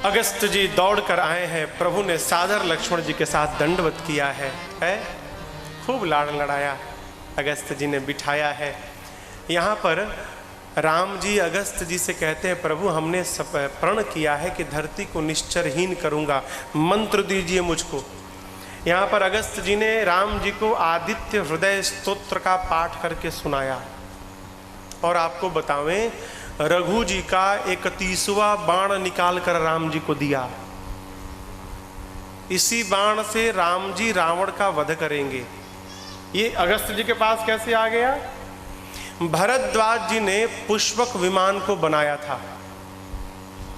अगस्त जी दौड़ कर आए हैं। प्रभु ने सादर लक्ष्मण जी के साथ दंडवत किया है? खूब लाड़ लड़ाया, अगस्त जी ने बिठाया है। यहाँ पर राम जी अगस्त जी से कहते हैं, प्रभु हमने प्रण किया है कि धरती को निश्चरहीन करूँगा, मंत्र दीजिए मुझको। यहाँ पर अगस्त जी ने राम जी को आदित्य हृदय स्तोत्र का पाठ करके सुनाया। और आपको बतावें, रघु जी का 31वां बाण निकाल कर राम जी को दिया। इसी बाण से राम जी रावण का वध करेंगे। ये अगस्त जी के पास कैसे आ गया? भरद्वाज जी ने पुष्पक विमान को बनाया था।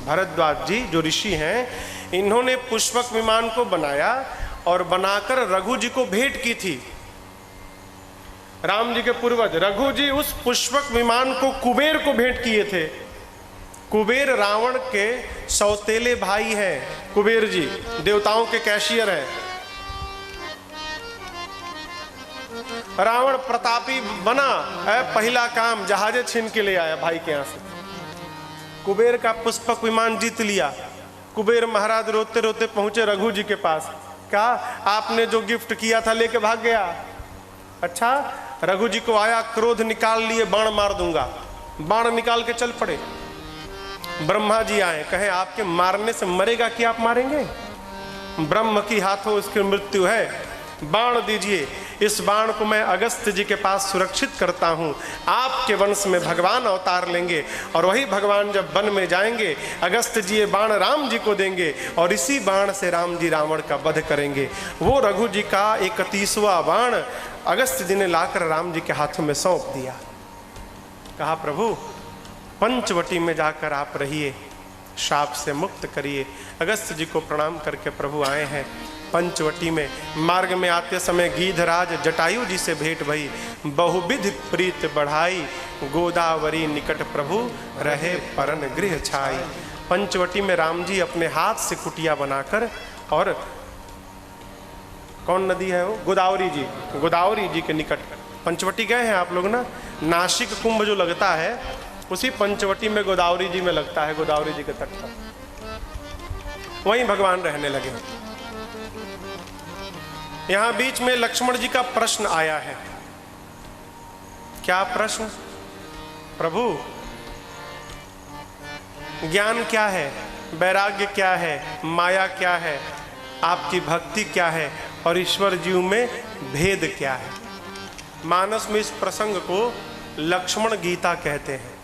भरद्वाज जी जो ऋषि हैं, इन्होंने पुष्पक विमान को बनाया और बनाकर रघु जी को भेंट की थी। राम जी के पूर्वज रघु जी उस पुष्पक विमान को कुबेर को भेंट किए थे। कुबेर रावण के सौतेले भाई हैं। कुबेर जी देवताओं के कैशियर हैं। रावण प्रतापी बना, पहला काम जहाजे छीन के ले आया भाई के यहाँ से। कुबेर का पुष्पक विमान जीत लिया। कुबेर महाराज रोते रोते पहुंचे रघु जी के पास। कहा, आपने जो गिफ्ट किया था लेके भाग गया। अच्छा, रघु जी को आया, क्रोध निकाल लिए, बाण मार दूंगा। बाण निकाल के चल पड़े। ब्रह्मा जी आए, कहे आपके मारने से मरेगा कि आप मारेंगे? ब्रह्म की हाथों उसकी मृत्यु है, बाण दीजिए। इस बाण को मैं अगस्त जी के पास सुरक्षित करता हूँ। आपके वंश में भगवान अवतार लेंगे और वही भगवान जब वन में जाएंगे, अगस्त जी ये बाण राम जी को देंगे और इसी बाण से राम जी रावण का वध करेंगे। वो रघु जी का 31वां बाण अगस्त जी ने लाकर राम जी के हाथों में सौंप दिया। कहा, प्रभु पंचवटी में जाकर आप रहिए, शाप से मुक्त करिए। अगस्त जी को प्रणाम करके प्रभु आए हैं पंचवटी में। मार्ग में आते समय गीधराज जटायु जी से भेंट भई, बहुविध प्रीत बढ़ाई, गोदावरी निकट प्रभु रहे परन गृह छाई। पंचवटी में राम जी अपने हाथ से कुटिया बनाकर, और कौन नदी है वो? गोदावरी जी। गोदावरी जी के निकट पंचवटी गए हैं आप लोग ना? नासिक कुंभ जो लगता है उसी पंचवटी में गोदावरी जी में लगता है, गोदावरी जी के तट पर। वहीं भगवान रहने लगे। यहां बीच में लक्ष्मण जी का प्रश्न आया है। क्या प्रश्न? प्रभु ज्ञान क्या है, वैराग्य क्या है, माया क्या है, आपकी भक्ति क्या है और ईश्वर जीव में भेद क्या है? मानस में इस प्रसंग को लक्ष्मण गीता कहते हैं।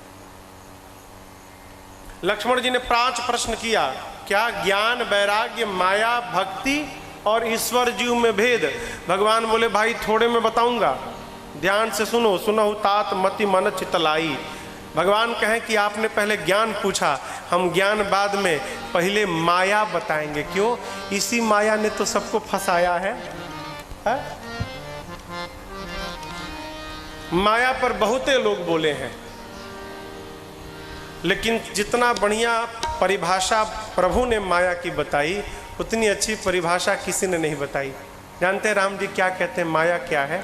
लक्ष्मण जी ने 5 प्रश्न किया। क्या? ज्ञान, वैराग्य, माया, भक्ति और ईश्वर जीव में भेद। भगवान बोले, भाई थोड़े में बताऊंगा, ध्यान से सुनो। सुनहु तात मति मन चितलाई। भगवान कहें कि आपने पहले ज्ञान पूछा, हम ज्ञान बाद में, पहले माया बताएंगे। क्यों? इसी माया ने तो सबको फंसाया है? माया पर बहुते लोग बोले हैं, लेकिन जितना बढ़िया परिभाषा प्रभु ने माया की बताई, उतनी अच्छी परिभाषा किसी ने नहीं बताई। जानते हैं राम जी क्या कहते हैं माया क्या है?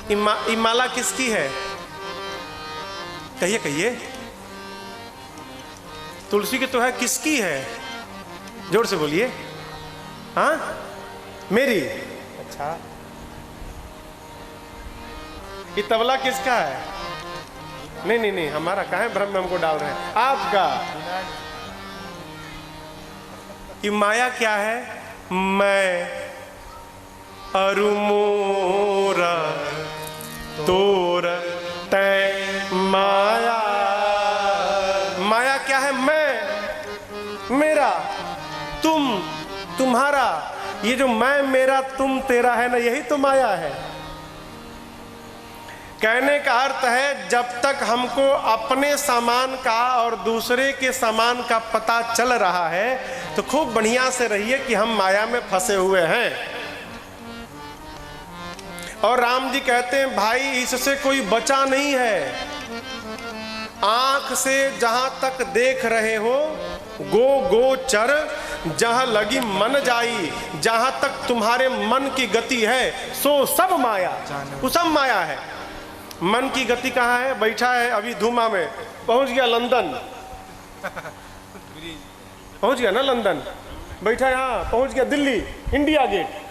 ये माला किसकी है? कहिए कहिए। तुलसी की तो है, किसकी है? जोर से बोलिए। हाँ, मेरी। अच्छा, ये तबला किसका है? नहीं नहीं नहीं, हमारा कहाँ है? भ्रम में हमको डाल रहे हैं। आपका। ये माया क्या है? मैं अरु मोरा तोर तै माया। माया क्या है? मैं, मेरा, तुम, तुम्हारा। ये जो मैं, मेरा, तुम, तेरा है ना, यही तो माया है। कहने का अर्थ है, जब तक हमको अपने सामान का और दूसरे के सामान का पता चल रहा है तो खूब बढ़िया से रहिए कि हम माया में फंसे हुए हैं। और राम जी कहते हैं, भाई इससे कोई बचा नहीं है। आंख से जहां तक देख रहे हो, गो गोचर जहां लगी मन जाई। जहां तक तुम्हारे मन की गति है सो सब माया, वो सब माया है। मन की गति कहाँ है? बैठा है अभी धूमा में, पहुंच गया लंदन, पहुंच गया ना लंदन, बैठा यहाँ पहुंच गया दिल्ली, इंडिया गेट।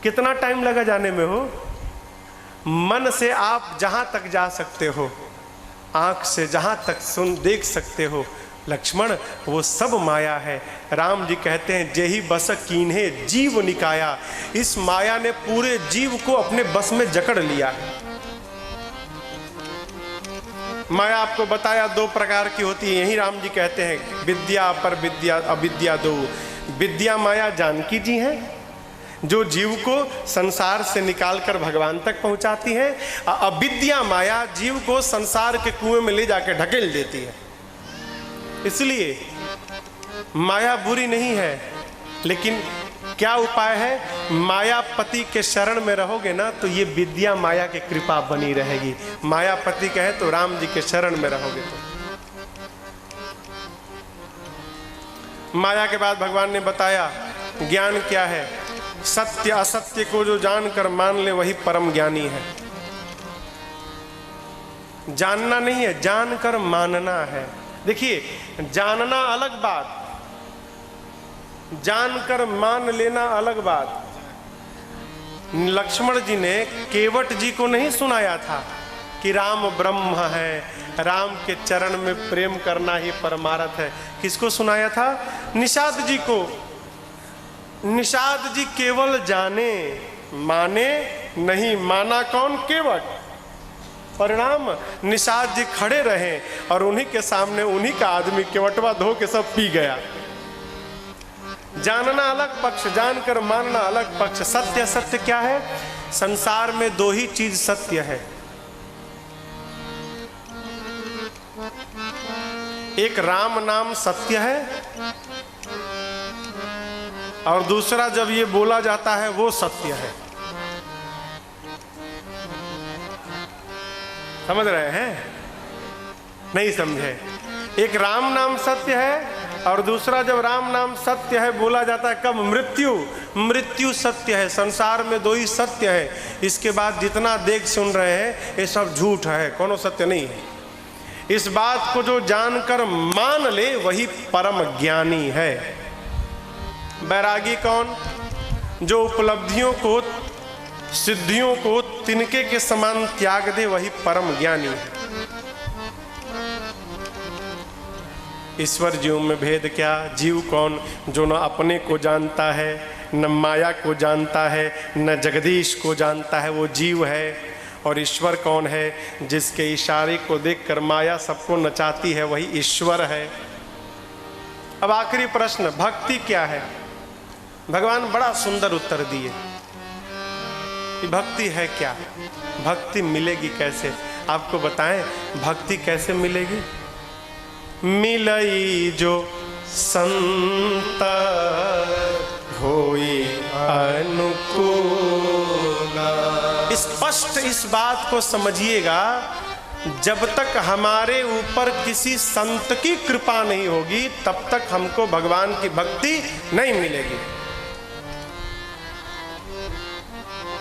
कितना टाइम लगा जाने में हो? मन से आप जहां तक जा सकते हो, आंख से जहां तक देख सकते हो, लक्ष्मण वो सब माया है। राम जी कहते हैं जेहि बस कीन्हे जीव निकाया, इस माया ने पूरे जीव को अपने बस में जकड़ लिया है। माया आपको बताया दो प्रकार की होती है, यही राम जी कहते हैं विद्या पर विद्या अविद्या दो। विद्या माया जानकी जी हैं जो जीव को संसार से निकालकर भगवान तक पहुंचाती है, अविद्या माया जीव को संसार के कुएं में ले जाकर ढकेल देती है। इसलिए माया बुरी नहीं है, लेकिन क्या उपाय है? मायापति के शरण में रहोगे ना तो ये विद्या माया की कृपा बनी रहेगी। मायापति कहे तो राम जी के शरण में रहोगे तो। माया के बाद भगवान ने बताया ज्ञान क्या है। सत्य असत्य को जो जानकर मान ले वही परम ज्ञानी है। जानना नहीं है, जानकर मानना है। देखिए जानना अलग बात, जानकर मान लेना अलग बात। लक्ष्मण जी ने केवट जी को नहीं सुनाया था कि राम ब्रह्म है, राम के चरण में प्रेम करना ही परमार्थ है। किसको सुनाया था? निषाद जी को। निषाद जी केवल जाने, माने नहीं। माना कौन? केवट। परिणाम निषाद जी खड़े रहे और उन्हीं के सामने उन्हीं का आदमी केवटवा धो के सब पी गया। जानना अलग पक्ष, जानकर मानना अलग पक्ष। सत्य सत्य क्या है? संसार में दो ही चीज सत्य है। एक राम नाम सत्य है और दूसरा जब ये बोला जाता है वो सत्य है। समझ रहे हैं? नहीं समझे? एक राम नाम सत्य है और दूसरा जब राम नाम सत्य है बोला जाता है कब? मृत्यु। मृत्यु सत्य है। संसार में दो ही सत्य है, इसके बाद जितना देख सुन रहे हैं ये सब झूठ है, कोनो सत्य नहीं है। इस बात को जो जानकर मान ले वही परम ज्ञानी है। बैरागी कौन? जो उपलब्धियों को, सिद्धियों को तिनके के समान त्याग दे वही परम ज्ञानी है। ईश्वर जीव में भेद क्या? जीव कौन? जो न अपने को जानता है, न माया को जानता है, न जगदीश को जानता है, वो जीव है। और ईश्वर कौन है? जिसके इशारे को देखकर माया सबको नचाती है, वही ईश्वर है। अब आखिरी प्रश्न, भक्ति क्या है? भगवान बड़ा सुंदर उत्तर दिए। भक्ति है क्या? भक्ति मिलेगी कैसे? आपको बताएं भक्ति कैसे मिलेगी? मिलई जो संत होई अनुकूल। स्पष्ट इस बात को समझिएगा, जब तक हमारे ऊपर किसी संत की कृपा नहीं होगी तब तक हमको भगवान की भक्ति नहीं मिलेगी।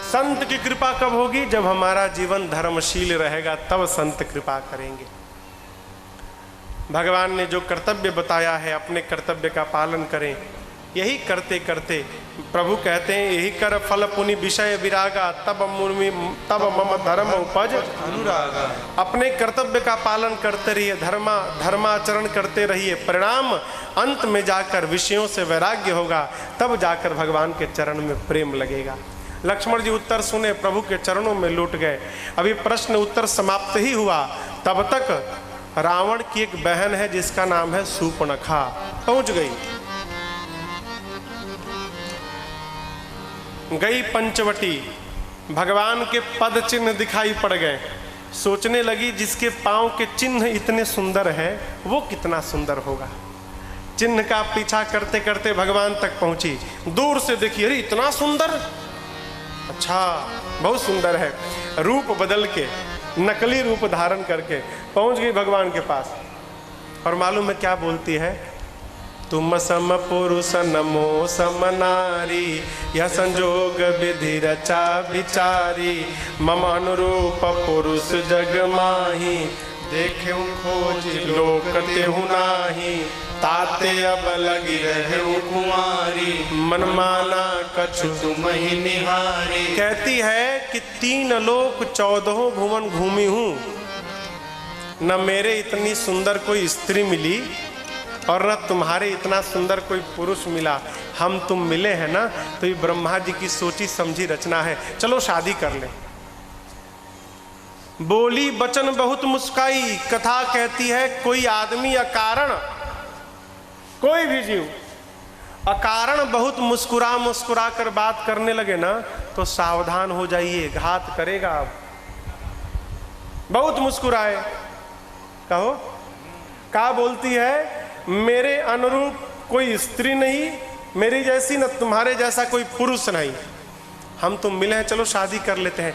संत की कृपा कब होगी? जब हमारा जीवन धर्मशील रहेगा, तब संत कृपा करेंगे। भगवान ने जो कर्तव्य बताया है अपने कर्तव्य का पालन करें। यही करते करते प्रभु कहते हैं यही कर फल पुनि विषय विरागा, तब मम धर्म उपज अनुरागा। अपने कर्तव्य का पालन करते रहिए, धर्माचरण करते रहिए। परिणाम अंत में जाकर विषयों से वैराग्य होगा, तब जाकर भगवान के चरण में प्रेम लगेगा। लक्ष्मण जी उत्तर सुने, प्रभु के चरणों में लौट गए। अभी प्रश्न उत्तर समाप्त ही हुआ, तब तक रावण की एक बहन है जिसका नाम है शूर्पणखा, पहुंच गई पंचवटी। भगवान के पद चिन्ह दिखाई पड़ गए। सोचने लगी जिसके पांव के चिन्ह इतने सुंदर है वो कितना सुंदर होगा। चिन्ह का पीछा करते करते भगवान तक पहुंची। दूर से देखिए, अरे इतना सुंदर, अच्छा बहुत सुंदर है। रूप बदल के, नकली रूप धारण करके पहुंच गई भगवान के पास। और मालूम है क्या बोलती है? तुम सम पुरुष नमो सम नारी, यह संजोग विधि रचा विचारी, मम अनुरूप पुरुष जग माही, देखे खोज लोक तेहु नाही, ताते अब लगी रहे कुमारी, मन माना कछु तुम ही निहारी। कहती है कि 3 लोक 14 भुवन घूमी हूँ, न मेरे इतनी सुंदर कोई स्त्री मिली और न तुम्हारे इतना सुंदर कोई पुरुष मिला। हम तुम मिले हैं ना, तो ये ब्रह्मा जी की सोची समझी रचना है, चलो शादी कर ले। बोली बचन बहुत मुस्काई, कथा कहती है कोई आदमी अकारण, कोई भी जीव अकारण बहुत मुस्कुरा मुस्कुरा कर बात करने लगे ना, तो सावधान हो जाइए, घात करेगा। अब बहुत मुस्कुराए, कहो क्या बोलती है, मेरे अनुरूप कोई स्त्री नहीं, मेरी जैसी न तुम्हारे जैसा कोई पुरुष नहीं, हम तुम मिले हैं, चलो शादी कर लेते हैं।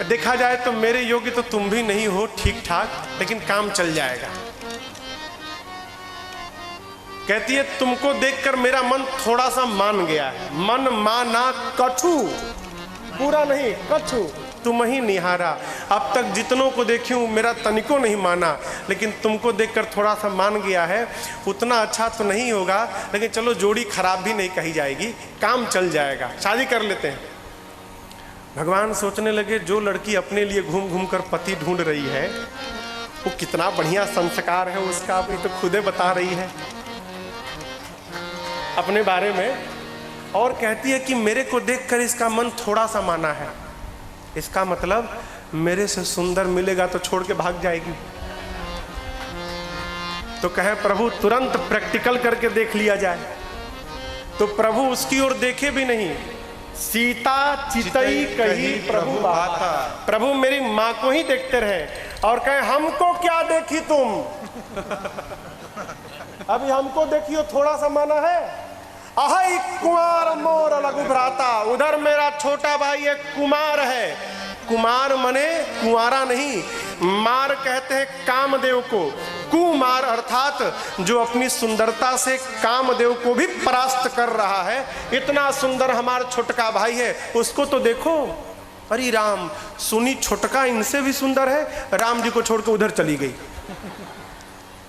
देखा जाए तो मेरे योग्य तो तुम भी नहीं हो ठीक ठाक, लेकिन काम चल जाएगा। कहती है तुमको देखकर मेरा मन थोड़ा सा मान गया है, मन माना कछु, पूरा नहीं कछु, तुम ही निहारा। अब तक जितनों को देखी हूं मेरा तनिको नहीं माना, लेकिन तुमको देखकर थोड़ा सा मान गया है। उतना अच्छा तो नहीं होगा, लेकिन चलो जोड़ी खराब भी नहीं कही जाएगी, काम चल जाएगा, शादी कर लेते हैं। भगवान सोचने लगे जो लड़की अपने लिए घूम घूम कर पति ढूंढ रही है, वो कितना बढ़िया संस्कार है उसका, अभी तो खुदे बता रही है अपने बारे में, और कहती है कि मेरे को देखकर इसका मन थोड़ा सा माना है, इसका मतलब मेरे से सुंदर मिलेगा तो छोड़ के भाग जाएगी। तो कहे प्रभु तुरंत प्रैक्टिकल करके देख लिया जाए। तो प्रभु उसकी ओर देखे भी नहीं, सीता चितई कही प्रभु बाता, प्रभु मेरी माँ को ही देखते रहे और कहे हमको क्या देखी तुम, अभी हमको देखियो थोड़ा सा माना है। अहै कुमार मोर लघु भ्राता, उधर मेरा छोटा भाई एक कुमार है। कुमार मने कुंवारा नहीं, मार कहते हैं कामदेव को, कुमार अर्थात जो अपनी सुंदरता से कामदेव को भी परास्त कर रहा है। इतना सुंदर हमारा छोटका भाई है, उसको तो देखो। अरे राम, सुनी छोटका इनसे भी सुंदर है, राम जी को छोड़कर उधर चली गई।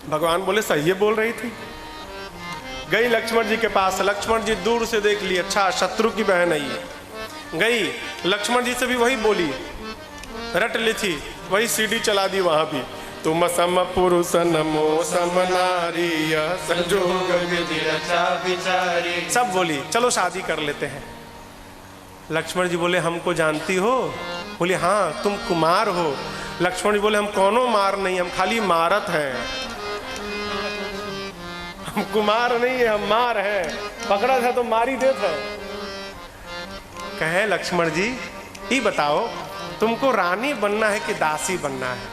भगवान बोले सही बोल रही थी। गई लक्ष्मण जी के पास, लक्ष्मण जी दूर से देख ली, अच्छा शत्रु की बहन है ये। गई लक्ष्मण जी से भी वही बोली, रट ली थी, वही सीढ़ी चला दी वहां भी, तुम सम पुरुष नमो सम नारी, संजोग विधि रचा विचारी, सब बोली चलो शादी कर लेते हैं। लक्ष्मण जी बोले हमको जानती हो? बोले हाँ तुम कुमार हो। लक्ष्मण जी बोले हम कौनो मार नहीं, हम खाली मारत हैं, हम कुमार नहीं है, हम मार हैं, पकड़ा था तो मारी देत है। कहे लक्ष्मण जी ये बताओ तुमको रानी बनना है कि दासी बनना है?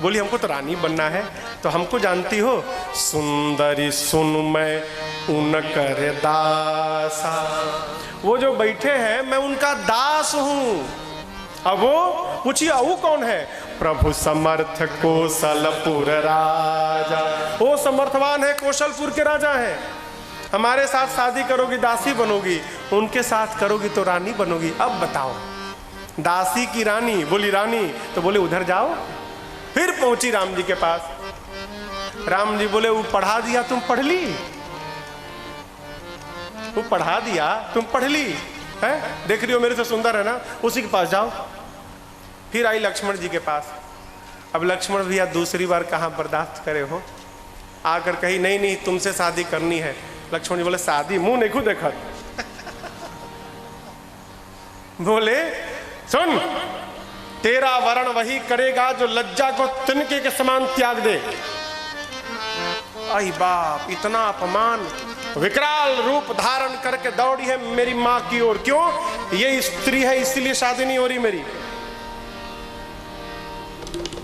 बोली हमको तो रानी बनना है। तो हमको जानती हो? सुंदरी सुन मैं उनकर दासा, वो जो बैठे हैं मैं उनका दास हूं। अब वो पूछिए वो कौन है? प्रभु समर्थ कौशलपुर राजा, वो समर्थवान है, कौशलपुर के राजा हैं। हमारे साथ शादी करोगी दासी बनोगी, उनके साथ करोगी तो रानी बनोगी। अब बताओ दासी की रानी? बोली रानी। तो बोले उधर जाओ। फिर पहुंची राम जी के पास। राम जी बोले वो पढ़ा दिया तुम पढ़ ली, वो पढ़ा दिया तुम पढ़ ली है, देख रही हो मेरे से सुंदर है ना, उसी के पास जाओ। फिर आई लक्ष्मण जी के पास। अब लक्ष्मण भैया दूसरी बार कहाँ बर्दाश्त करे हो, आकर कही नहीं नहीं तुमसे शादी करनी है। लक्ष्मण जी बोले शादी? मुंह नहीं खुद देखा। बोले सुन, तेरा वर्ण वही करेगा जो लज्जा को तिनके के समान त्याग दे। आई बाप, इतना अपमान! विकराल रूप धारण करके दौड़ी है मेरी मां की ओर। क्यों? ये स्त्री है इसीलिए शादी नहीं हो रही मेरी।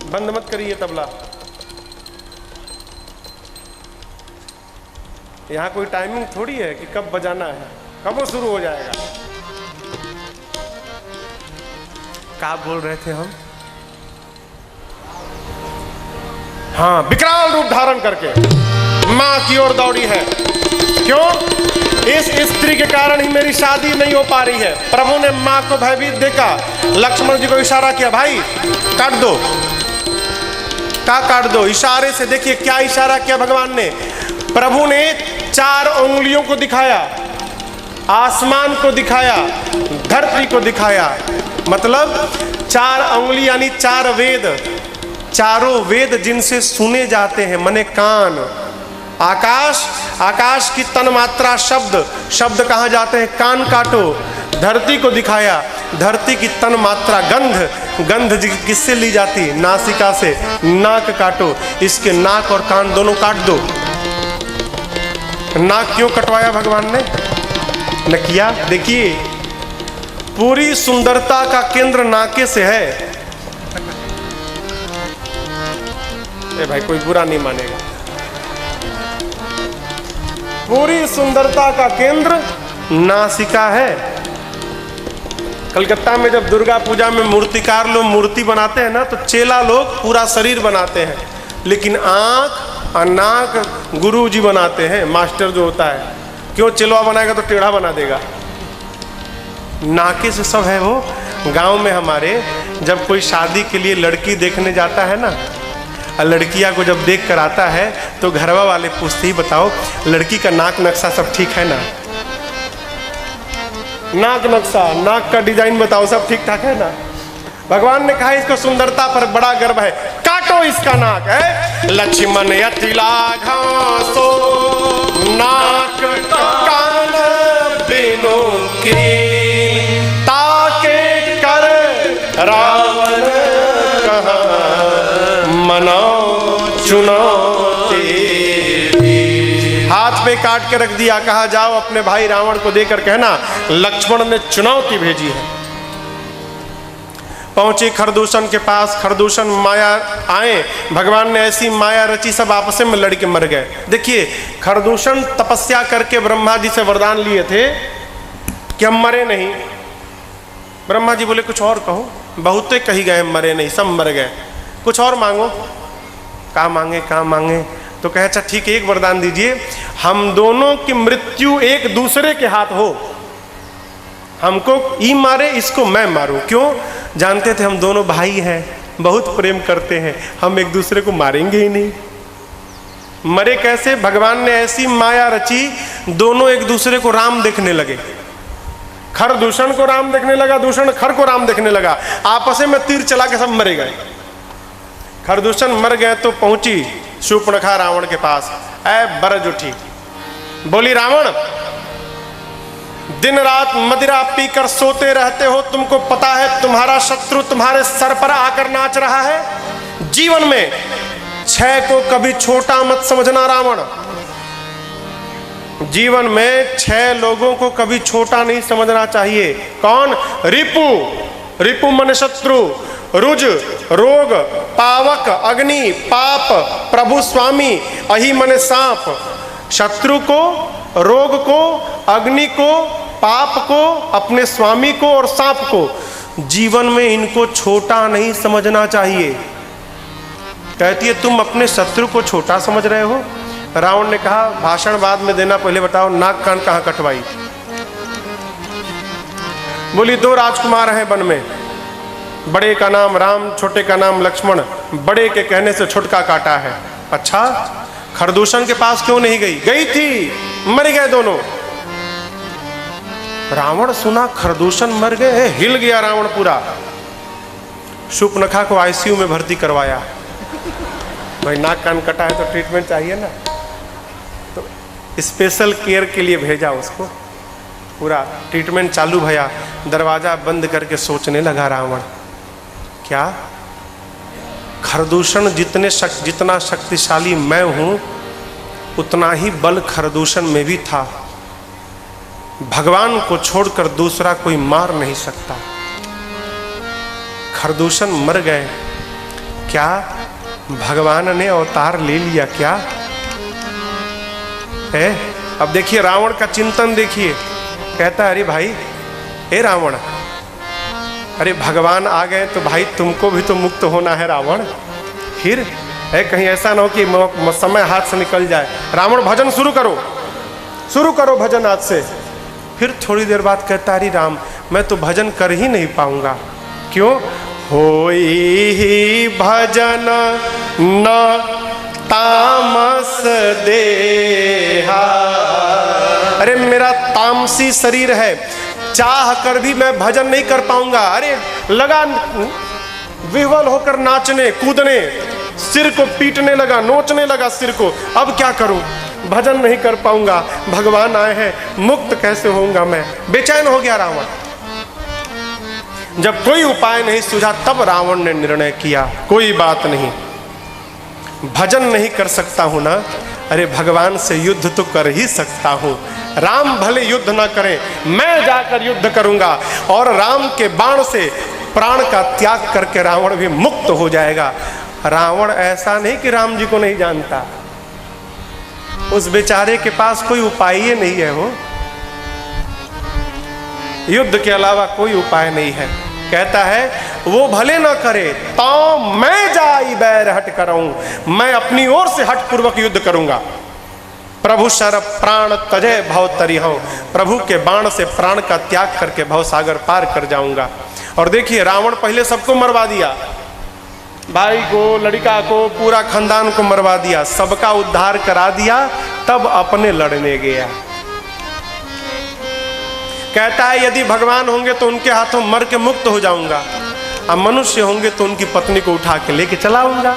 बंद मत करिए तबला, यहां कोई टाइमिंग थोड़ी है कि कब बजाना है, कब वो शुरू हो जाएगा। क्या बोल रहे थे हम? हाँ, विकराल रूप धारण करके मां की ओर दौड़ी है। क्यों? इस स्त्री के कारण ही मेरी शादी नहीं हो पा रही है। प्रभु ने मां को भयभीत देखा, लक्ष्मण जी को इशारा किया, भाई काट दो, काट दो। इशारे से देखिए क्या इशारा किया भगवान ने। प्रभु ने 4 उंगलियों को दिखाया, आसमान को दिखाया, धरती को दिखाया। मतलब 4 उंगली यानी 4 वेद, चारों वेद जिनसे सुने जाते हैं, मने कान। आकाश, आकाश की तन्मात्रा शब्द कहाँ जाते हैं? कान काटो। धरती को दिखाया, धरती की तन्मात्रा गंध किससे ली जाती? नासिका से। नाक काटो, इसके नाक और कान दोनों काट दो। नाक क्यों कटवाया भगवान ने? न किया। देखिए पूरी सुंदरता का केंद्र नाके से है। ए भाई कोई बुरा नहीं मानेगा। पूरी सुंदरता का केंद्र नासिका है। कलकत्ता में जब दुर्गा पूजा में मूर्तिकार लोग मूर्ति बनाते हैं ना, तो चेला लोग पूरा शरीर बनाते हैं, लेकिन आंख और नाक गुरु जी बनाते हैं, मास्टर जो होता है। क्यों? चेलवा बनाएगा तो टेढ़ा बना देगा। नाके से सब है। वो गांव में हमारे जब कोई शादी के लिए लड़की देखने जाता है ना, लड़कियां को जब देख कर आता है तो घरवा वाले पूछते ही, बताओ लड़की का नाक नक्शा सब ठीक है ना? नाक नक्शा, नाक का डिजाइन बताओ सब ठीक ठाक है ना? भगवान ने कहा इसको सुंदरता पर बड़ा गर्व है, काटो इसका नाक। है लक्ष्मण यति लाघासो नाक कान बिनु की ताके कर रावण कहा मनो चुनौती। हाथ पे काट के रख दिया, कहा जाओ अपने भाई रावण को देकर कहना लक्ष्मण ने चुनौती भेजी है। पहुंची खरदूषण के पास, खरदूषण माया आए, भगवान ने ऐसी माया रची सब आपस में लड़ के मर गए। देखिए खरदूषण तपस्या करके ब्रह्मा जी से वरदान लिए थे कि हम मरे नहीं। ब्रह्मा जी बोले कुछ और कहो, बहुते कही गए मरे नहीं, सब मर गए, कुछ और मांगो। कहाँ मांगे? तो कहे अच्छा ठीक है, एक वरदान दीजिए, हम दोनों की मृत्यु एक दूसरे के हाथ हो, हमको ई मारे इसको मैं मारूं। क्यों? जानते थे हम दोनों भाई हैं, बहुत प्रेम करते हैं, हम एक दूसरे को मारेंगे ही नहीं। मरे कैसे? भगवान ने ऐसी माया रची, दोनों एक दूसरे को राम देखने लगे। खर दूषण को राम देखने लगा, दूषण खर को राम देखने लगा, आपस में तीर चला के सब मरे गए। खरदूषण मर गए तो पहुंची शूर्पणखा रावण के पास, ऐ बरज उठी, बोली रावण दिन रात मदिरा पीकर सोते रहते हो, तुमको पता है तुम्हारा शत्रु तुम्हारे सर पर आकर नाच रहा है। जीवन में 6 को कभी छोटा मत समझना रावण। जीवन में 6 लोगों को कभी छोटा नहीं समझना चाहिए। कौन? रिपु मन शत्रु, रुज रोग, पावक अग्नि, पाप प्रभु स्वामी, अहि मन सांप। शत्रु को, रोग को, अग्नि को, पाप को, अपने स्वामी को और सांप को जीवन में इनको छोटा नहीं समझना चाहिए। कहती है तुम अपने शत्रु को छोटा समझ रहे हो। रावण ने कहा भाषण बाद में देना, पहले बताओ नाक कान कहाँ कटवाई। बोली 2 राजकुमार हैं वन में, बड़े का नाम राम, छोटे का नाम लक्ष्मण, बड़े के कहने से छोटका काटा है। अच्छा खरदूषण के पास क्यों नहीं गई? गई थी, मर गए दोनों। रावण सुना खरदूषण मर गए, हिल गया रावण पूरा। शूर्पणखा को आईसीयू में भर्ती करवाया। भाई नाक कान कटा है तो ट्रीटमेंट चाहिए ना, तो स्पेशल केयर के लिए भेजा उसको। पूरा ट्रीटमेंट चालू भैया, दरवाजा बंद करके सोचने लगा रावण, क्या खरदूषण जितना शक्तिशाली मैं हूं उतना ही बल खरदूषण में भी था। भगवान को छोड़कर दूसरा कोई मार नहीं सकता। खरदूषण मर गए, क्या भगवान ने अवतार ले लिया क्या है? अब देखिए रावण का चिंतन देखिए, कहता है अरे भाई हे रावण, अरे भगवान आ गए तो भाई तुमको भी तो मुक्त होना है रावण। फिर है, कहीं ऐसा ना हो कि समय हाथ से निकल जाए। रावण भजन शुरू करो भजन आज से। फिर थोड़ी देर बाद कहता अरे राम मैं तो भजन कर ही नहीं पाऊंगा। क्यों? होई भजन न तामस देहा। अरे मेरा तामसी शरीर है, चाह कर भी मैं भजन नहीं कर पाऊंगा। अरे लगा विह्वल होकर नाचने कूदने, सिर को पीटने लगा, नोचने लगा सिर को। अब क्या करूं? भजन नहीं कर पाऊंगा, भगवान आए हैं, मुक्त कैसे होऊंगा मैं? बेचैन हो गया रावण। जब कोई उपाय नहीं सूझा तब रावण ने निर्णय किया कोई बात नहीं, भजन नहीं कर सकता हूं ना, अरे भगवान से युद्ध तो कर ही सकता हूं। राम भले युद्ध ना करें, मैं जाकर युद्ध करूंगा और राम के बाण से प्राण का त्याग करके रावण भी मुक्त हो जाएगा। रावण ऐसा नहीं कि राम जी को नहीं जानता, उस बेचारे के पास कोई उपाय ही नहीं है। वो युद्ध के अलावा कोई उपाय नहीं है। कहता है वो भले ना करे तो मैं जाई बैर हट कराऊं, मैं अपनी ओर से हट पूर्वक युद्ध करूंगा। प्रभु शर प्राण तजय भव तरिहौ, प्रभु के बाण से प्राण का त्याग करके भव सागर पार कर जाऊंगा। और देखिए रावण पहले सबको मरवा दिया, भाई को, लड़का को, पूरा खानदान को मरवा दिया, सबका उद्धार करा दिया, तब अपने लड़ने गया। कहता है यदि भगवान होंगे तो उनके हाथों मर के मुक्त हो जाऊंगा, अब मनुष्य होंगे तो उनकी पत्नी को उठा के लेके चला आऊंगा।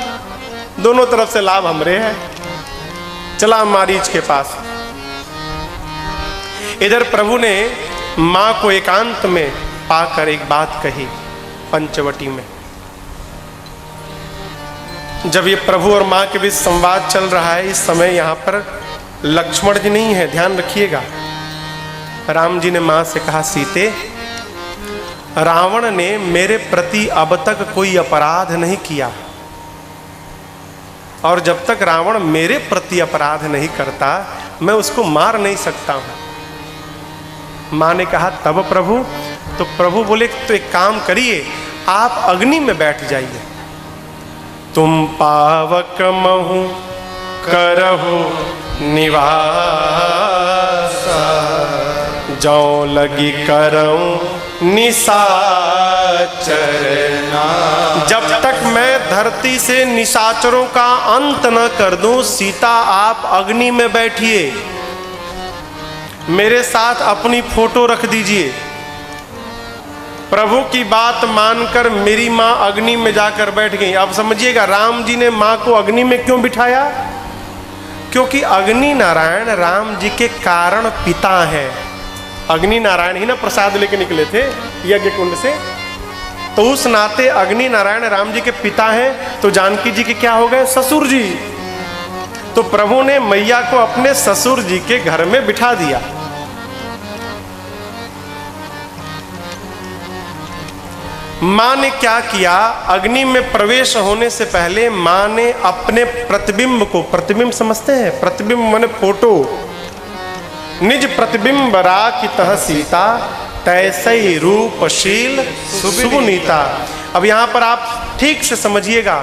दोनों तरफ से लाभ हमरे है। चला मारीच के पास। इधर प्रभु ने मां को एकांत में पाकर एक बात कही पंचवटी में। जब ये प्रभु और मां के बीच संवाद चल रहा है, इस समय यहां पर लक्ष्मण जी नहीं है, ध्यान रखिएगा। राम जी ने मां से कहा सीते, रावण ने मेरे प्रति अब तक कोई अपराध नहीं किया, और जब तक रावण मेरे प्रति अपराध नहीं करता मैं उसको मार नहीं सकता हूं। मां ने कहा तब प्रभु? तो प्रभु बोले तो एक काम करिए, आप अग्नि में बैठ जाइए। तुम पावक महु करहु निवास, जौ लगी करऊं निशाचरना। जब तक मैं धरती से निशाचरों का अंत न कर दूं, सीता आप अग्नि में बैठिए, मेरे साथ अपनी फोटो रख दीजिए। प्रभु की बात मानकर मेरी मां अग्नि में जाकर बैठ गई। अब समझिएगा राम जी ने मां को अग्नि में क्यों बिठाया? क्योंकि अग्नि नारायण राम जी के कारण पिता हैं। अग्नि नारायण ही ना प्रसाद लेके निकले थे यज्ञ कुंड से, तो उस नाते अग्नि नारायण राम जी के पिता हैं, तो जानकी जी के क्या हो गए? ससुर जी। तो प्रभु ने मैया को अपने ससुर जी के घर में बिठा दिया। मां ने क्या किया? अग्नि में प्रवेश होने से पहले मां ने अपने प्रतिबिंब को, प्रतिबिंब समझते हैं? प्रतिबिंब माने फोटो, निज प्रतिबिंब राखितः सीता, तैसई रूपशील सुगुनीता। अब यहां पर आप ठीक से समझिएगा,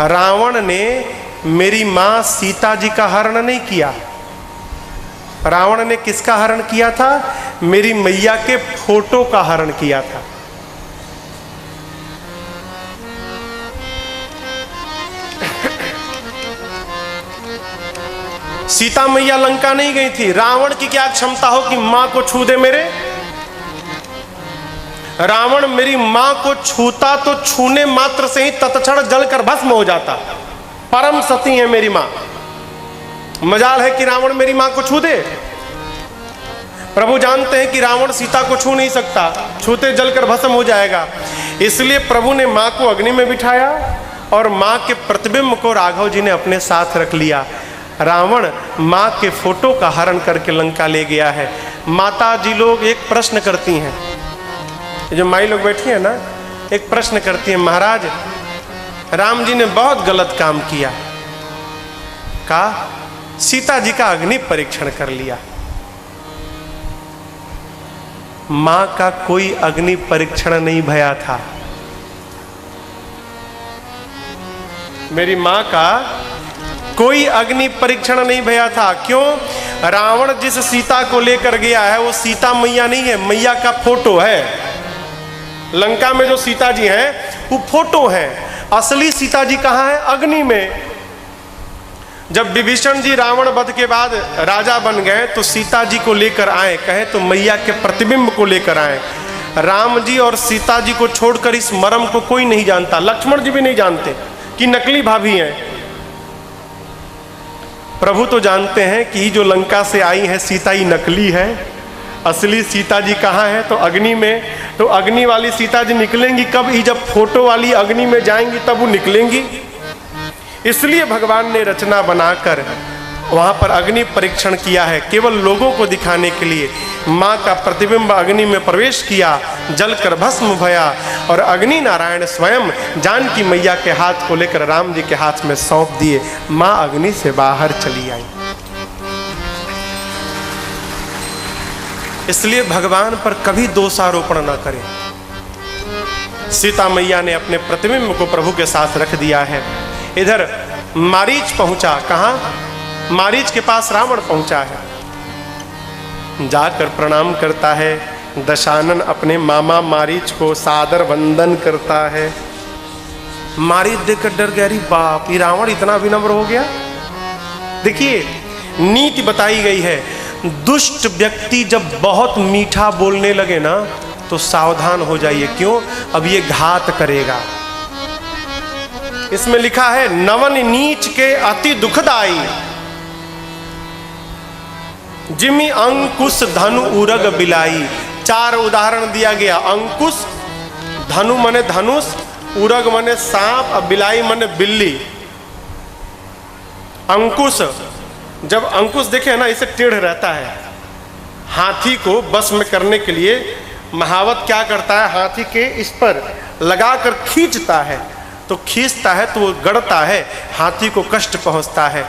रावण ने मेरी मां सीता जी का हरण नहीं किया। रावण ने किसका हरण किया था? मेरी मैया के फोटो का हरण किया था। सीता मैया लंका नहीं गई थी। रावण की क्या क्षमता हो कि मां को छू दे मेरे? रावण मेरी मां को छूता तो छूने मात्र से ही तत्क्षण जलकर भस्म हो जाता। परम सती है मेरी मां, मजाल है कि रावण मेरी मां को छू दे। प्रभु जानते हैं कि रावण सीता को छू नहीं सकता, छूते जलकर भस्म हो जाएगा। इसलिए प्रभु ने मां को अग्नि में बिठाया और मां के प्रतिबिंब को राघव जी ने अपने साथ रख लिया। रावण मां के फोटो का हरण करके लंका ले गया है। माता जी लोग एक प्रश्न करती हैं, जो माई लोग बैठी है ना, एक प्रश्न करती है, महाराज राम जी ने बहुत गलत काम किया। कहा सीता जी का अग्नि परीक्षण कर लिया। मां का कोई अग्नि परीक्षण नहीं भया था। मेरी माँ का कोई अग्नि परीक्षण नहीं भया था। क्यों? रावण जिस सीता को लेकर गया है वो सीता मैया नहीं है, मैया का फोटो है। लंका में जो सीता जी हैं वो फोटो है, असली सीता जी कहाँ है? अग्नि में। जब विभीषण जी रावण वध के बाद राजा बन गए तो सीता जी को लेकर आए, कहे तो मैया के प्रतिबिंब को लेकर आए। राम जी और सीता जी को छोड़कर इस मर्म को कोई नहीं जानता, लक्ष्मण जी भी नहीं जानते कि नकली भाभी हैं। प्रभु तो जानते हैं कि जो लंका से आई है सीता ही नकली है, असली सीता जी कहाँ है? तो अग्नि में। तो अग्नि वाली सीता जी निकलेंगी कब? ही जब फोटो वाली अग्नि में जाएंगी तब वो निकलेंगी। इसलिए भगवान ने रचना बनाकर वहां पर अग्नि परीक्षण किया है, केवल लोगों को दिखाने के लिए। माँ का प्रतिबिंब अग्नि में प्रवेश किया, जलकर भस्म भया और अग्नि नारायण स्वयं जानकी मैया के हाथ को लेकर राम जी के हाथ में सौंप दिए। माँ अग्नि से बाहर चली आई। इसलिए भगवान पर कभी दोषारोपण न करें। सीता मैया ने अपने प्रतिबिंब को प्रभु के साथ रख दिया है। इधर मारीच पहुंचा, कहां? मारीच के पास रावण पहुंचा है, जाकर प्रणाम करता है। दशानन अपने मामा मारीच को सादर वंदन करता है। मारीच देखकर डर गया, अरे बाप, ये रावण इतना विनम्र हो गया। देखिए नीति बताई गई है, दुष्ट व्यक्ति जब बहुत मीठा बोलने लगे ना तो सावधान हो जाइए। क्यों? अब ये घात करेगा। इसमें लिखा है नवन नीच के अति दुखदाई, जिमि अंकुश धनु उरग बिलाई। 4 उदाहरण दिया गया। अंकुश, धनु मने धनुष, उरग मने सांप और बिलाई मने बिल्ली। अंकुश, जब अंकुश देखे ना इसे टेढ़ रहता है, हाथी को बस में करने के लिए महावत क्या करता है? हाथी के इस पर लगाकर खींचता है, तो खींचता है तो वो गड़ता है, हाथी को कष्ट पहुंचता है।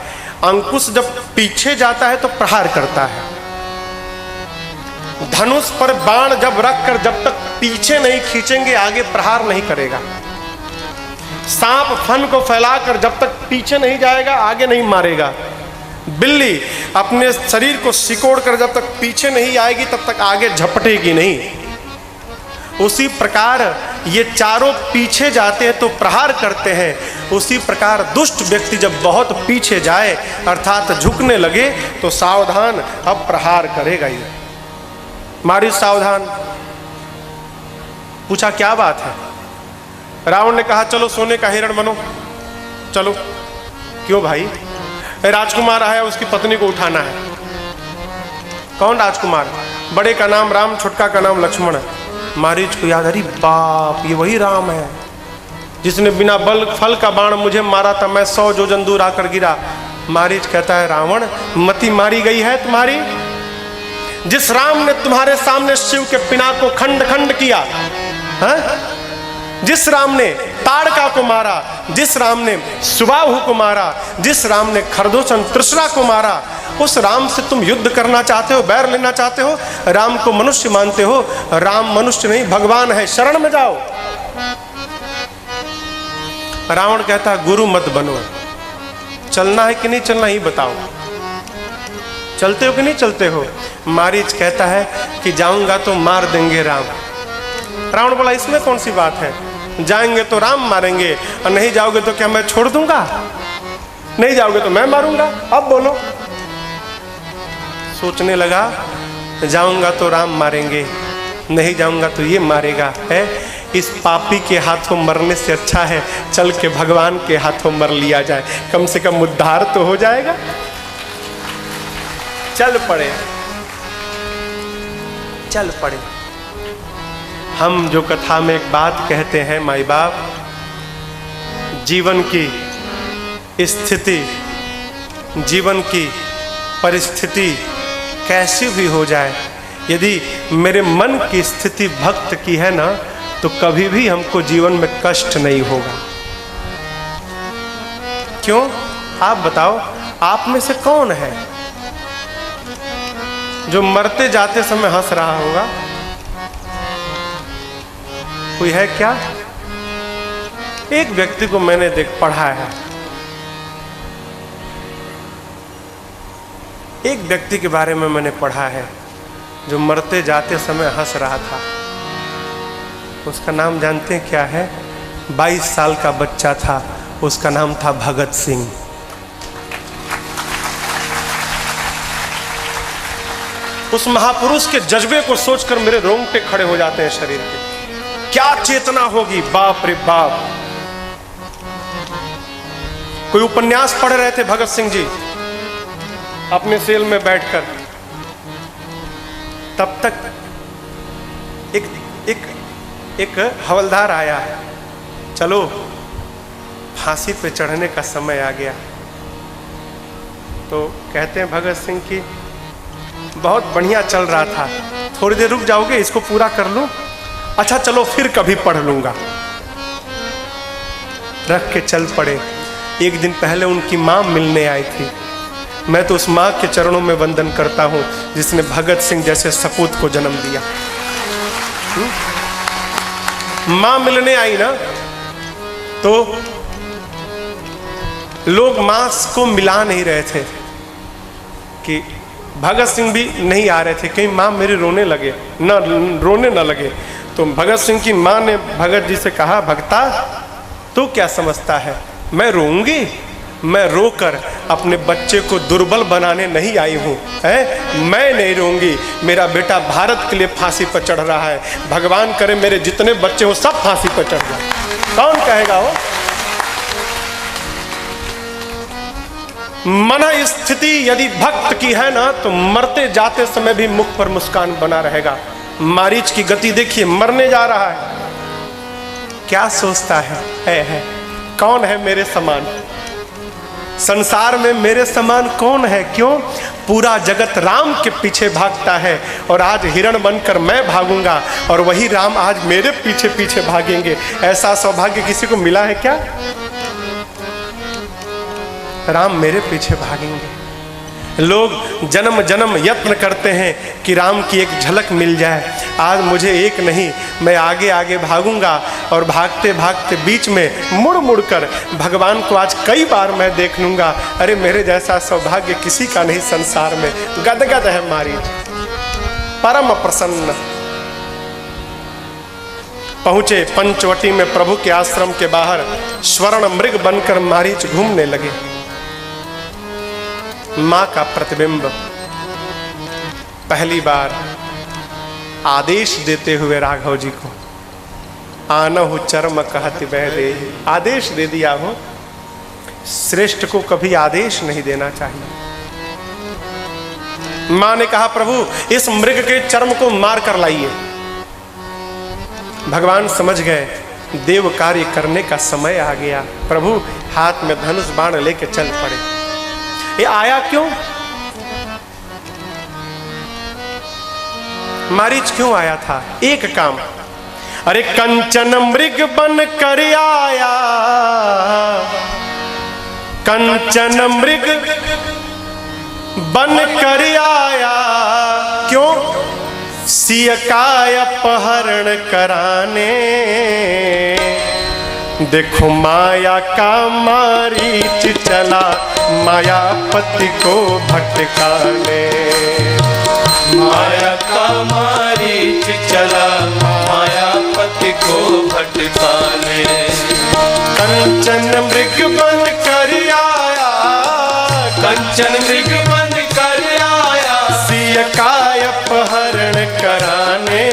अंकुश जब पीछे जाता है तो प्रहार करता है। धनुष पर बाण जब रखकर जब तक पीछे नहीं खींचेंगे आगे प्रहार नहीं करेगा। सांप फन को फैलाकर जब तक पीछे नहीं जाएगा आगे नहीं मारेगा। बिल्ली अपने शरीर को सिकोड़कर जब तक पीछे नहीं आएगी तब तक आगे झपटेगी नहीं। उसी प्रकार ये चारों पीछे जाते हैं तो प्रहार करते हैं। उसी प्रकार दुष्ट व्यक्ति जब बहुत पीछे जाए अर्थात झुकने लगे तो सावधान, अब प्रहार करेगा ये। मारीच सावधान। पूछा क्या बात है? रावण ने कहा चलो सोने का हिरण बनो, चलो। क्यों भाई? राजकुमार आया, उसकी पत्नी को उठाना है। कौन राजकुमार? बड़े का नाम राम, छोटका का नाम लक्ष्मण है। मारीच को याद, अरे बाप, ये वही राम है जिसने बिना बल फल का बाण मुझे मारा था, मैं 100 योजन दूर आकर गिरा। मारीच कहता है रावण, मति मारी गई है तुम्हारी। जिस राम ने तुम्हारे सामने शिव के पिनाक को खंड खंड किया है? जिस राम ने ताड़का को मारा, जिस राम ने सुबाहु को मारा, जिस राम ने खरदूषण तृष्णा को मारा, उस राम से तुम युद्ध करना चाहते हो, बैर लेना चाहते हो? राम को मनुष्य मानते हो? राम मनुष्य नहीं भगवान है, शरण में जाओ। रावण कहता गुरु मत बनो, चलना है कि नहीं चलना ही बताओ, चलते हो कि नहीं चलते हो? मारीच कहता है कि जाऊंगा तो मार देंगे राम। रावण बोला इसमें कौन सी बात है, जाएंगे तो राम मारेंगे और नहीं जाओगे तो क्या मैं छोड़ दूंगा? नहीं जाओगे तो मैं मारूंगा, अब बोलो। सोचने लगा, जाऊंगा तो राम मारेंगे, नहीं जाऊंगा तो ये मारेगा है। इस पापी के हाथों मरने से अच्छा है चल के भगवान के हाथों मर लिया जाए, कम से कम उद्धार तो हो जाएगा। चल पड़े, चल पड़े। हम जो कथा में एक बात कहते हैं माई बाप, जीवन की स्थिति, जीवन की परिस्थिति कैसी भी हो जाए, यदि मेरे मन की स्थिति भक्त की है ना तो कभी भी हमको जीवन में कष्ट नहीं होगा। क्यों? आप बताओ, आप में से कौन है जो मरते जाते समय हंस रहा होगा? कोई है क्या? एक व्यक्ति को मैंने पढ़ा है, एक व्यक्ति के बारे में मैंने पढ़ा है जो मरते जाते समय हंस रहा था। उसका नाम जानते हैं क्या है? 22 साल का बच्चा था, उसका नाम था भगत सिंह। उस महापुरुष के जज्बे को सोचकर मेरे रोंगटे खड़े हो जाते हैं शरीर के। क्या चेतना होगी, बाप रे बाप। कोई उपन्यास पढ़ रहे थे भगत सिंह जी अपने सेल में बैठकर, तब तक एक हवलदार आया, चलो फांसी पे चढ़ने का समय आ गया। तो कहते हैं भगत सिंह की बहुत बढ़िया चल रहा था, थोड़ी देर रुक जाओगे, इसको पूरा कर लूं? अच्छा चलो फिर कभी पढ़ लूंगा। रख के चल पड़े। एक दिन पहले उनकी मां मिलने आई थी। मैं तो उस मां के चरणों में वंदन करता हूं जिसने भगत सिंह जैसे सपूत को जन्म दिया। मां मिलने आई ना, तो लोग मां को मिला नहीं रहे थे कि भगत सिंह भी नहीं आ रहे थे, कहीं मां मेरे रोने न लगे। तो भगत सिंह की मां ने भगत जी से कहा, भगता तू क्या समझता है, मैं रोऊंगी? मैं रोकर अपने बच्चे को दुर्बल बनाने नहीं आई हूँ, मैं नहीं रोऊंगी। मेरा बेटा भारत के लिए फांसी पर चढ़ रहा है, भगवान करे मेरे जितने बच्चे हो सब फांसी पर चढ़ जाए। कौन कहेगा हो? मन स्थिति यदि भक्त की है ना, तो मरते जाते समय भी मुख पर मुस्कान बना रहेगा। मारीच की गति देखिए, मरने जा रहा है, क्या सोचता है कौन है मेरे समान? संसार में मेरे समान कौन है? क्यों? पूरा जगत राम के पीछे भागता है, और आज हिरण बनकर मैं भागूंगा और वही राम आज मेरे पीछे पीछे भागेंगे। ऐसा सौभाग्य किसी को मिला है क्या? राम मेरे पीछे भागेंगे। लोग जन्म जन्म यत्न करते हैं कि राम की एक झलक मिल जाए। आज मुझे एक नहीं, मैं आगे आगे भागूंगा, और भागते भागते बीच में मुड़ मुड़ कर भगवान को आज कई बार मैं देख लूंगा। अरे मेरे जैसा सौभाग्य किसी का नहीं संसार में। गदगद है मारीच, परम प्रसन्न। पहुंचे पंचवटी में, प्रभु के आश्रम के बाहर स्वर्ण मृग बनकर मारीच घूमने लगे। मां का प्रतिबिंब पहली बार आदेश देते हुए राघव जी को, आनहु चर्म कहति बह दे, आदेश दे दिया हो। श्रेष्ठ को कभी आदेश नहीं देना चाहिए। मां ने कहा, प्रभु इस मृग के चर्म को मार कर लाइए। भगवान समझ गए देव कार्य करने का समय आ गया। प्रभु हाथ में धनुष बाण लेके चल पड़े। ये आया क्यों? मारीच क्यों आया था? एक काम, अरे कंचन मृग बन कर आया, कंचन मृग बन कर आया। क्यों? सिय का अपहरण कराने, देखो माया का मारीच चला मायापति को भटकाने। माया का मारीच चला मायापति को भटकाने। कंचन मृग बन कर आया, कंचन मृग बन कर आया, सिय का अपहरण कराने।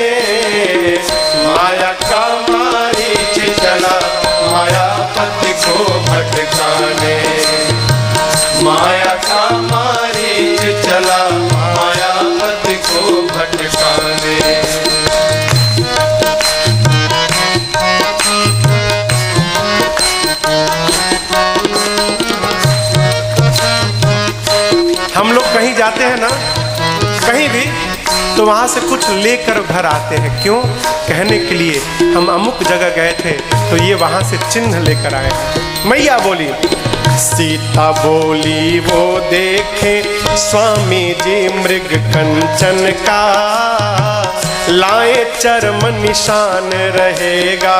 माया का मारीच चला मायापति को भटकाने। माया का मारीच चला मायापति को भटकाने। हम लोग कहीं जाते हैं ना, कहीं भी, तो वहां से कुछ लेकर घर आते हैं। क्यों? कहने के लिए हम अमुक जगह गए थे तो ये वहां से चिन्ह लेकर आए। मैया बोली, सीता बोली वो देखे स्वामी जी मृग कंचन का, लाए चर्म निशान रहेगा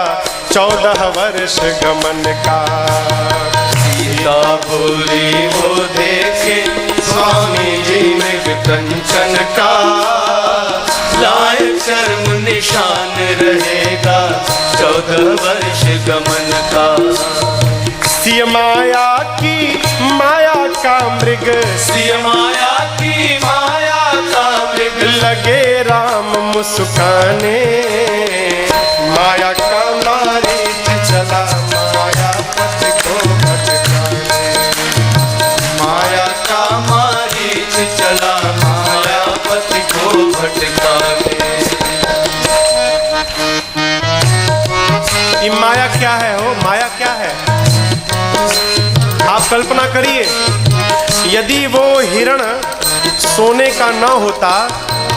14 वर्ष गमन का। सीता बोली वो देखे स्वामी जी कंचन का, लाए चर्म निशान रहेगा 14 वर्ष गमन का। सिय माया की माया का मृग, सिय माया की माया का मृग, लगे राम मुस्काने। माया का मारीच चला माया पति को भटकाने। माया का मारीच चला माया पति को भटकाने। ये माया क्या है हो? माया क्या है? आप कल्पना करिए, यदि वो हिरण सोने का ना होता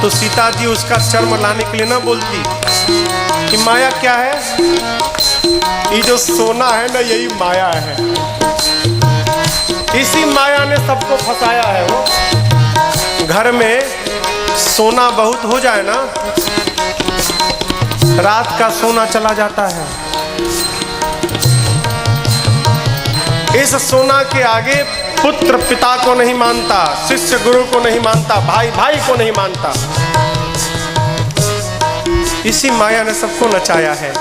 तो सीता जी उसका चर्म लाने के लिए ना बोलती। कि माया क्या है? ये जो सोना है ना, यही माया है। इसी माया ने सबको फंसाया है। वो घर में सोना बहुत हो जाए ना, रात का सोना चला जाता है। इस सोना के आगे पुत्र पिता को नहीं मानता, शिष्य गुरु को नहीं मानता, भाई भाई को नहीं मानता। इसी माया ने सबको नचाया है।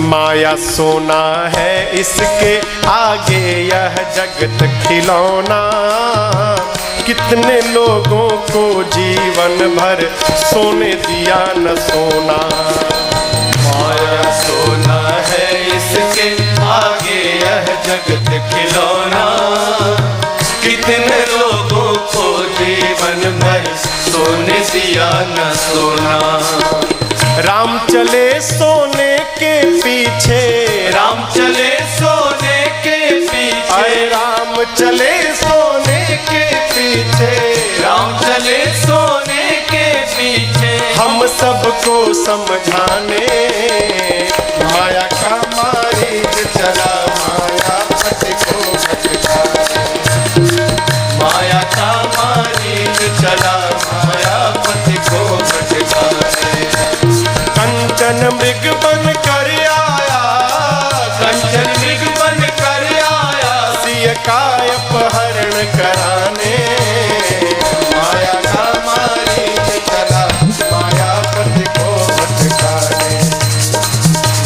माया सोना है इसके आगे यह जगत खिलौना। कितने लोगों को जीवन भर सोने दिया न सोना। माया सोना है इसके आगे यह जगत खिलौना। कितने लोगों को जीवन भर सोने दिया न सोना। राम चले सोने के पीछे, राम चले सोने के पीछे, अरे राम चले सोने के पीछे, राम चले सोने के पीछे। हम सबको समझाने। माया का मारीच चला माया पति को भटकाने। माया का मारीच चला माया पति को भटकाने। कंचन मृग बन कर आया, कंचन मृग बन कर आया, सिय का अपहरण कराने। माया का मारीच चला माया पति को भटकाने।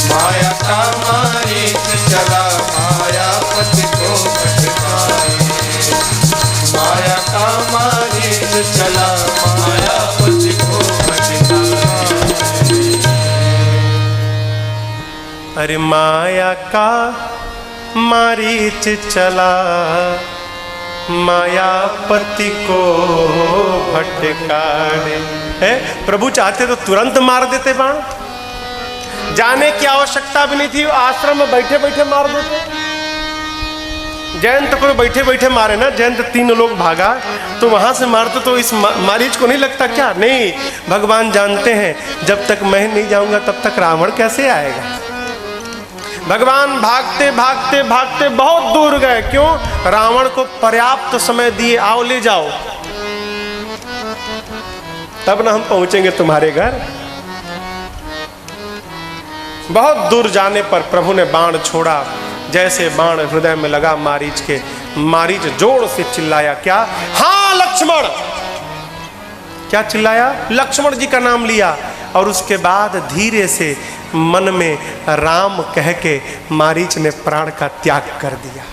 माया का मारीच चला माया पति को भटकाने। माया का मारीच चला माया पति को भटकाने। अरे माया का मारीच चला मायापति को भटकाने। है प्रभु चाहते तो तुरंत मार देते बाण, जाने की आवश्यकता भी नहीं थी, आश्रम में बैठे बैठे मार देते। जयंत को बैठे बैठे मारे ना, जयंत 3 लोग भागा तो वहां से मारते तो इस मारीच को नहीं लगता क्या? नहीं, भगवान जानते हैं जब तक मैं नहीं जाऊंगा तब तक रावण कैसे आएगा। भगवान भागते भागते भागते बहुत दूर गए। क्यों? रावण को पर्याप्त समय दिए, आओ ले जाओ, तब ना हम पहुंचेंगे तुम्हारे घर। बहुत दूर जाने पर प्रभु ने बाण छोड़ा। जैसे बाण हृदय में लगा मारीच के, मारीच जोर से चिल्लाया। क्या? हाँ लक्ष्मण। क्या चिल्लाया? लक्ष्मण जी का नाम लिया। और उसके बाद धीरे से मन में राम कह के मारीच ने प्राण का त्याग कर दिया।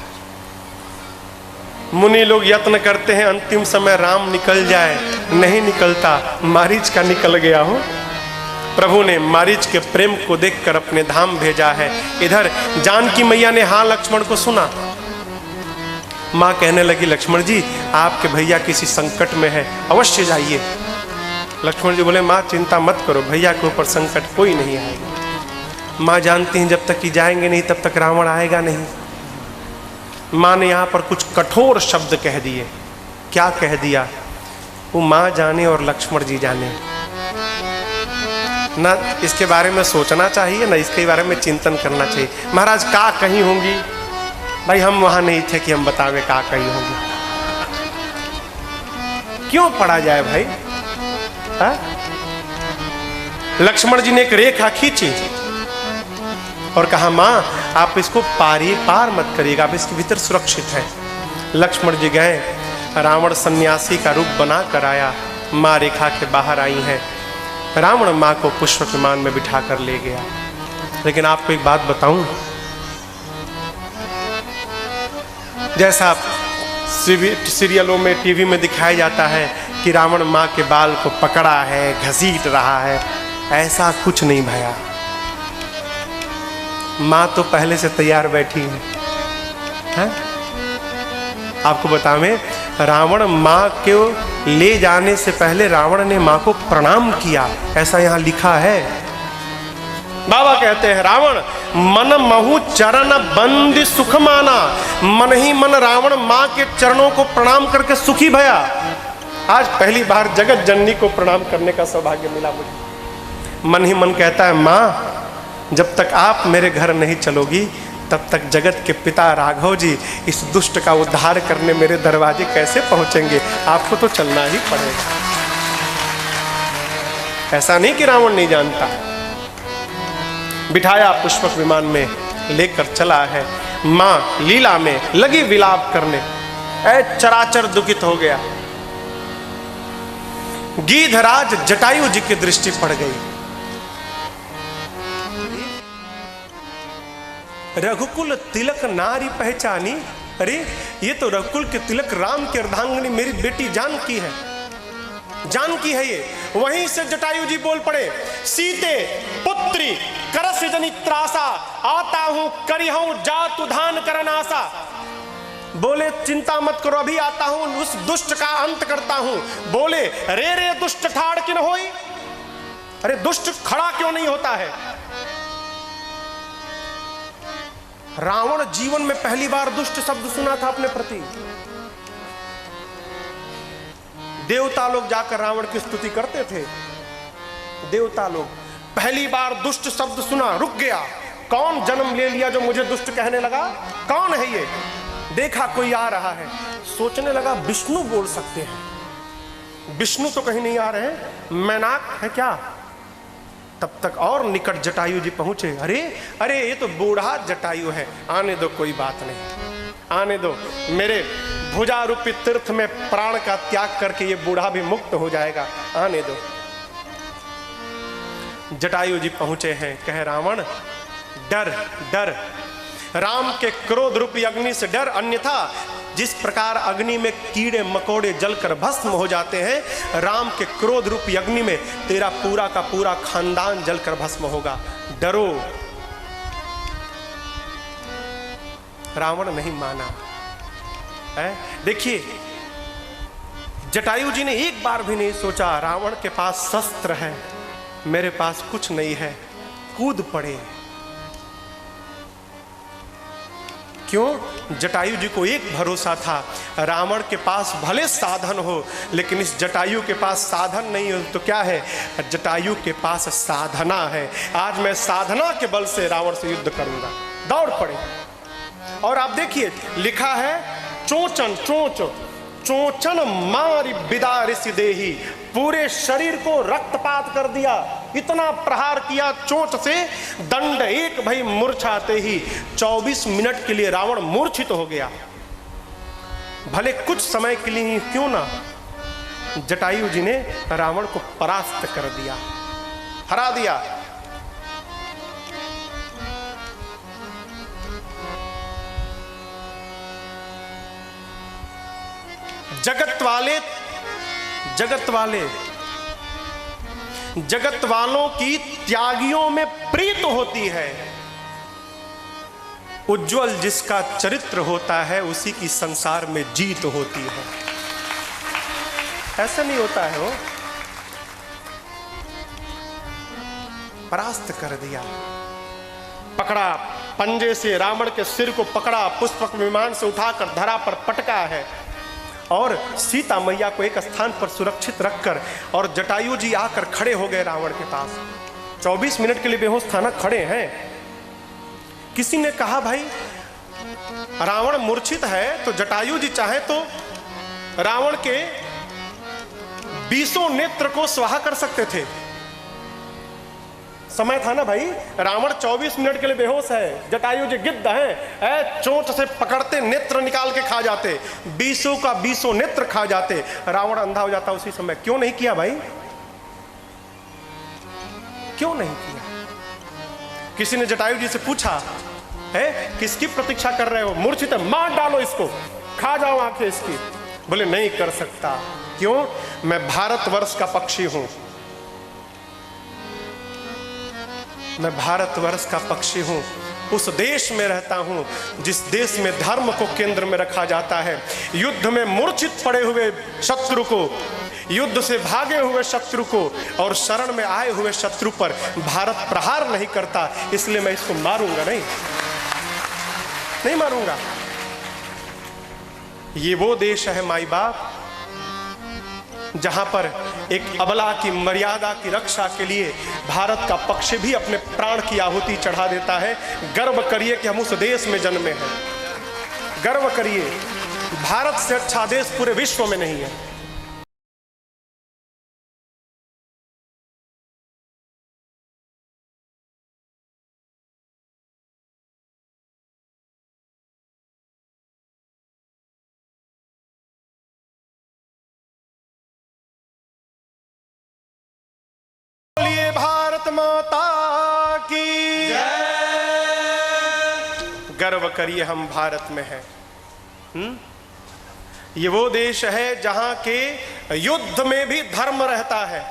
मुनि लोग यत्न करते हैं अंतिम समय राम निकल जाए, नहीं निकलता, मारीच का निकल गया हो। प्रभु ने मारीच के प्रेम को देखकर अपने धाम भेजा है। इधर जानकी मैया ने हाँ लक्ष्मण को सुना। माँ कहने लगी लक्ष्मण जी आपके भैया किसी संकट में है, अवश्य जाइए। लक्ष्मण जी बोले माँ चिंता मत करो, भैया के ऊपर संकट कोई नहीं आएगा। माँ जानती हैं जब तक कि जाएंगे नहीं तब तक रावण आएगा नहीं। माँ ने यहाँ पर कुछ कठोर शब्द कह दिए। क्या कह दिया वो माँ जाने और लक्ष्मण जी जाने। ना इसके बारे में सोचना चाहिए, ना इसके बारे में चिंतन करना चाहिए। महाराज का कहीं होंगी, भाई हम वहां नहीं थे कि हम बतावे का कहीं होंगी। क्यों पढ़ा जाए भाई? हा? लक्ष्मण जी ने एक रेखा खींची और कहा माँ आप इसको पार मत करिएगा, आप इसके भीतर सुरक्षित हैं। लक्ष्मण जी गए, रावण सन्यासी का रूप बना कर आया। माँ रेखा के बाहर आई हैं। रावण माँ को पुष्पक विमान में बिठा कर ले गया। लेकिन आपको एक बात बताऊं, जैसा सीरियलों में, टीवी में दिखाया जाता है कि रावण माँ के बाल को पकड़ा है, घसीट रहा है, ऐसा कुछ नहीं भया। माँ तो पहले से तैयार बैठी है। आपको बतावें, रावण माँ को ले जाने से पहले रावण ने माँ को प्रणाम किया, ऐसा यहाँ लिखा है। बाबा कहते हैं, रावण मन महु चरण बंद सुख माना। मन ही मन रावण माँ के चरणों को प्रणाम करके सुखी भया। आज पहली बार जगत जननी को प्रणाम करने का सौभाग्य मिला मुझे। मन ही मन कहता है, माँ जब तक आप मेरे घर नहीं चलोगी तब तक जगत के पिता राघव जी इस दुष्ट का उद्धार करने मेरे दरवाजे कैसे पहुंचेंगे? आपको तो चलना ही पड़ेगा। ऐसा नहीं कि रावण नहीं जानता। बिठाया पुष्पक विमान में, लेकर चला है। मां लीला में लगी विलाप करने। ऐ चराचर दुखित हो गया। गीधराज जटायु जी की दृष्टि पड़ गई। रघुकुल तिलक नारी पहचानी। अरे ये तो रघुकुल के तिलक राम की अर्धांगिनी मेरी बेटी जानकी है, जानकी है ये। वहीं से जटायु जी बोल पड़े, सीते पुत्री करस जनि त्रासा, आता हूं करिहूं जातु धान करनासा। बोले चिंता मत करो, अभी आता हूं, उस दुष्ट का अंत करता हूं। बोले रे रे दुष्ट ठाड़ किन होई। अरे दुष्ट खड़ा क्यों नहीं होता है? रावण जीवन में पहली बार दुष्ट शब्द सुना था अपने प्रति। देवता लोग जाकर रावण की स्तुति करते थे। देवता लोग पहली बार दुष्ट शब्द सुना, रुक गया। कौन जन्म ले लिया जो मुझे दुष्ट कहने लगा? कौन है ये? देखा कोई आ रहा है, सोचने लगा विष्णु बोल सकते हैं। विष्णु तो कहीं नहीं आ रहे, मैनाक है क्या? तब तक और निकट जटायु जी पहुंचे। अरे अरे ये तो बूढ़ा जटायु है, आने दो, कोई बात नहीं, आने दो। मेरे भुजा रूपी तीर्थ में प्राण का त्याग करके ये बूढ़ा भी मुक्त हो जाएगा, आने दो। जटायु जी पहुंचे हैं। कहे रावण डर डर, राम के क्रोध रूपी अग्नि से डर, अन्यथा जिस प्रकार अग्नि में कीड़े मकोड़े जलकर भस्म हो जाते हैं, राम के क्रोध रूपी अग्नि में तेरा पूरा का पूरा खानदान जलकर भस्म होगा। डरो। रावण नहीं माना। देखिए, जटायु जी ने एक बार भी नहीं सोचा रावण के पास शस्त्र है, मेरे पास कुछ नहीं है, कूद पड़े। क्यों? जटायु जी को एक भरोसा था, रावण के पास भले साधन हो, लेकिन इस जटायु के पास साधन नहीं हो तो क्या है? जटायु के पास साधना है। आज मैं साधना के बल से रावण से युद्ध करूंगा। दौड़ पड़े। और आप देखिए, लिखा है चोचन चोच चोचन मारी बिदा ऋषि देही। पूरे शरीर को रक्तपात कर दिया, इतना प्रहार किया चोट से, दंड एक भई मूर्छाते ही 24 मिनट के लिए रावण मूर्छित हो गया। भले कुछ समय के लिए ही क्यों ना, जटायु जी ने रावण को परास्त कर दिया, हरा दिया। जगत वालों की त्यागियों में प्रीत होती है। उज्जवल जिसका चरित्र होता है उसी की संसार में जीत होती है। ऐसा नहीं होता है वो। परास्त कर दिया, पकड़ा, पंजे से रावण के सिर को पकड़ा, पुष्पक विमान से उठाकर धरा पर पटका है और सीता मैया को एक स्थान पर सुरक्षित रखकर, और जटायु जी आकर खड़े हो गए रावण के पास। 24 मिनट के लिए बेहोश था ना, खड़े हैं। किसी ने कहा भाई रावण मूर्छित है तो जटायु जी चाहे तो रावण के 20 नेत्र को स्वाहा कर सकते थे। समय था ना भाई, रावण 24 मिनट के लिए बेहोश है, जटायु जी गिद्ध हैं, चोंच से पकड़ते नेत्र निकाल के खा जाते, 20 का 20 नेत्र खा जाते, रावण अंधा हो जाता उसी समय। क्यों नहीं किया भाई, क्यों नहीं किया? किसी ने जटायु जी से पूछा है किसकी प्रतीक्षा कर रहे हो, मूर्छित है, मार डालो इसको, खा जाओ आंखें इसकी। बोले नहीं कर सकता। क्यों? मैं भारतवर्ष का पक्षी हूं, मैं भारतवर्ष का पक्षी हूं, उस देश में रहता हूं जिस देश में धर्म को केंद्र में रखा जाता है। युद्ध में मूर्छित पड़े हुए शत्रु को, युद्ध से भागे हुए शत्रु को और शरण में आए हुए शत्रु पर भारत प्रहार नहीं करता, इसलिए मैं इसको मारूंगा नहीं मारूंगा। ये वो देश है माई बाप जहां पर एक अबला की मर्यादा की रक्षा के लिए भारत का पक्षी भी अपने प्राण की आहुति चढ़ा देता है। गर्व करिए कि हम उस देश में जन्मे हैं, गर्व करिए, भारत से अच्छा देश पूरे विश्व में नहीं है। भारत माता की गर्व करिए हम भारत में हैं। ये वो देश है जहां के युद्ध में भी धर्म रहता है।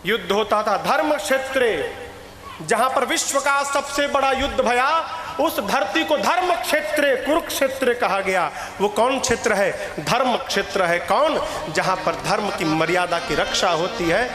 युद्ध होता था धर्म क्षेत्र, जहां पर विश्व का सबसे बड़ा युद्ध भया, उस धरती को धर्म क्षेत्र, कुरुक्षेत्र कहा गया। वो कौन क्षेत्र है? धर्म क्षेत्र है। कौन? जहां पर धर्म की मर्यादा की रक्षा होती है।